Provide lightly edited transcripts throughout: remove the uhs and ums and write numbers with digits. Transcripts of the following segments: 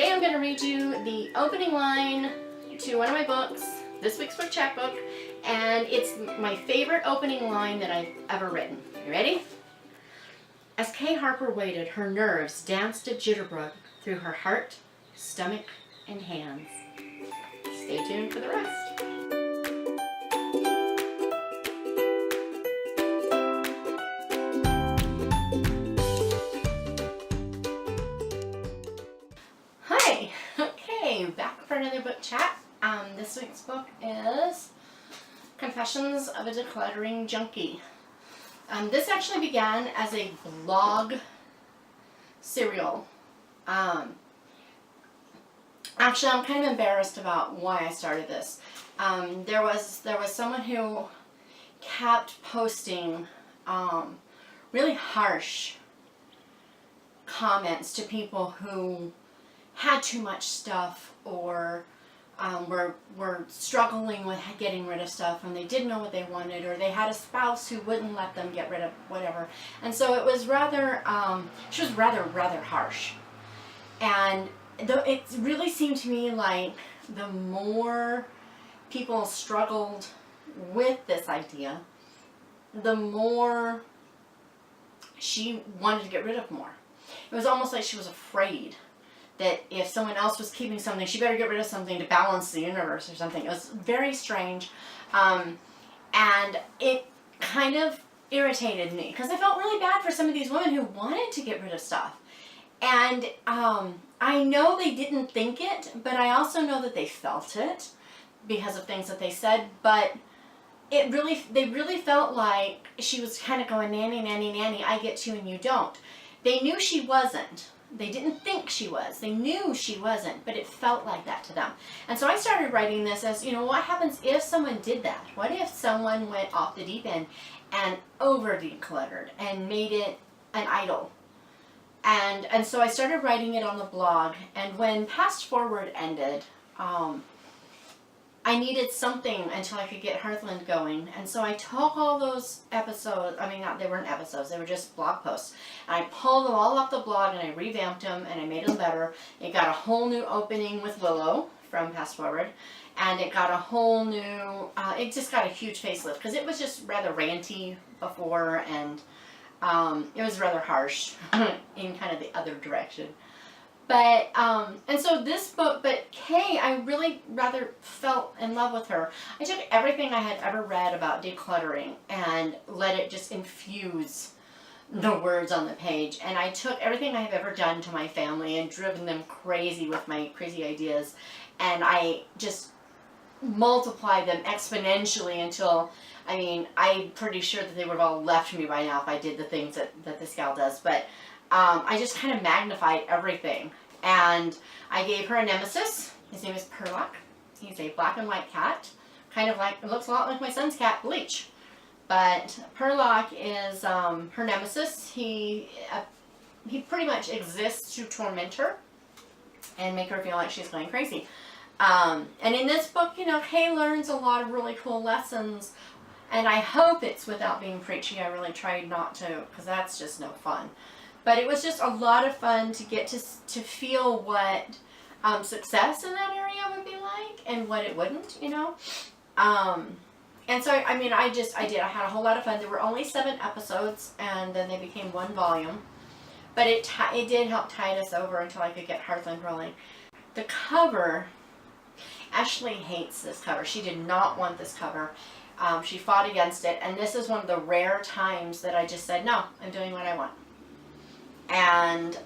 today I'm going to read you the opening line to one of my books, this week's book chapbook, and it's my favorite opening line that I've ever written. You ready? As Kay Harper waited, her nerves danced a jitterbug through her heart, stomach, and hands. Stay tuned for the rest. Hi! Okay, back for another book chat. This week's book is Confessions of a Decluttering Junkie. This actually began as a blog serial. Actually, I'm kind of embarrassed about why I started this. There was someone who kept posting really harsh comments to people who had too much stuff or were struggling with getting rid of stuff, and they didn't know what they wanted, or they had a spouse who wouldn't let them get rid of whatever. And so it was rather, she was rather harsh. And it really seemed to me like the more people struggled with this idea, the more she wanted to get rid of more. It was almost like she was afraid that if someone else was keeping something, she better get rid of something to balance the universe or something. It was very strange. And it kind of irritated me because I felt really bad for some of these women who wanted to get rid of stuff. And I know they didn't think it, but I also know that they felt it because of things that they said. But they really felt like she was kind of going, nanny, nanny, nanny, I get to and you don't. They knew she wasn't. They didn't think she was. They knew she wasn't, but it felt like that to them. And so I started writing this as, you know, what happens if someone did that? What if someone went off the deep end and over decluttered and made it an idol? And so I started writing it on the blog, and when Fast Forward ended, I needed something until I could get Heartland going. And so I took all those episodes, they weren't episodes, they were just blog posts. And I pulled them all off the blog and I revamped them and I made them better. It got a whole new opening with Willow from Fast Forward. And it got a whole new, it just got a huge facelift because it was just rather ranty before, and it was rather harsh in kind of the other direction. But, and so this book, but Kay, I really rather felt in love with her. I took everything I had ever read about decluttering and let it just infuse the words on the page. And I took everything I have ever done to my family and driven them crazy with my crazy ideas. And I just multiplied them exponentially until, I'm pretty sure that they would have all left me by now if I did the things that this gal does. But I just kind of magnified everything. And I gave her a nemesis. His name is Perlock. He's a black and white cat. Kind of like, it looks a lot like my son's cat, Bleach. But Perlock is her nemesis. He pretty much exists to torment her and make her feel like she's going crazy. And in this book, you know, Kay learns a lot of really cool lessons. And I hope it's without being preachy. I really tried not to, because that's just no fun. But it was just a lot of fun to get to feel what success in that area would be like and what it wouldn't, you know. And so, I had a whole lot of fun. There were only 7 episodes, and then they became 1 volume. But it did help tide us over until I could get Heartland rolling. The cover, Ashley hates this cover. She did not want this cover. She fought against it, and this is one of the rare times that I just said, no, I'm doing what I want. And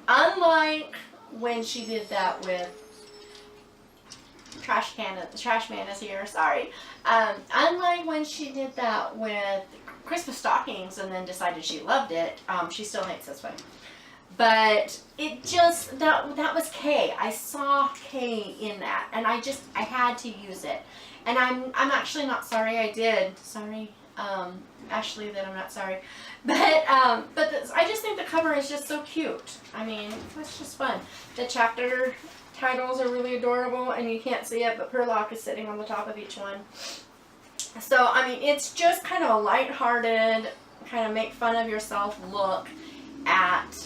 unlike when she did that with the trash man is here, sorry. Unlike when she did that with Christmas stockings and then decided she loved it, she still hates this one. But it just, that was Kay. I saw Kay in that, and I had to use it. And I'm actually not sorry I did. Sorry, Ashley, that I'm not sorry. But I just think the cover is just so cute. It's just fun. The chapter titles are really adorable, and you can't see it, but Perlock is sitting on the top of each one. So, it's just kind of a lighthearted, kind of make fun of yourself look at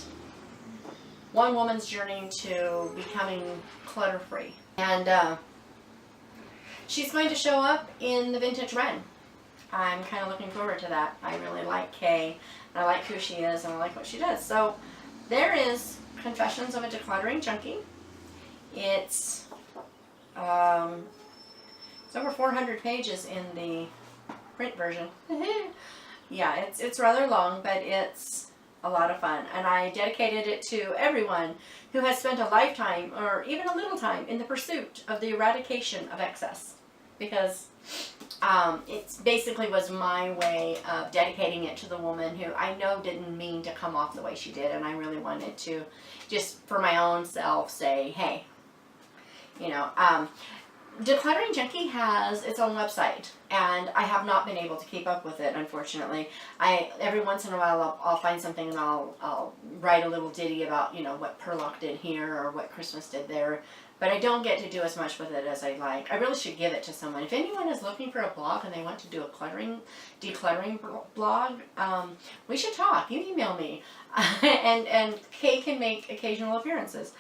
one woman's journey to becoming clutter-free. And she's going to show up in the vintage run. I'm kind of looking forward to that. I really like Kay, and I like who she is, and I like what she does. So there is Confessions of a Decluttering Junkie. It's over 400 pages in the print version. Yeah, it's rather long, but it's a lot of fun, and I dedicated it to everyone who has spent a lifetime or even a little time in the pursuit of the eradication of excess, because it basically was my way of dedicating it to the woman who I know didn't mean to come off the way she did, and I really wanted to, just for my own self, say, hey, you know, De-cluttering Junkie has its own website, and I have not been able to keep up with it, unfortunately. Every once in a while I'll find something and I'll write a little ditty about, you know, what Perlock did here or what Christmas did there, but I don't get to do as much with it as I like. I really should give it to someone. If anyone is looking for a blog and they want to do a decluttering blog, we should talk. You email me. and Kay can make occasional appearances.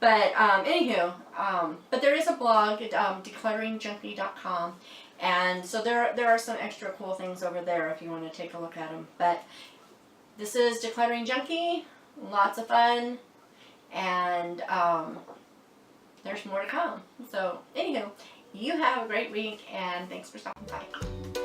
But anywho, but there is a blog at declutteringjunkie.com, and so there are some extra cool things over there if you want to take a look at them. But this is De-cluttering Junkie, lots of fun, and there's more to come. So anywho, you have a great week, and thanks for stopping by.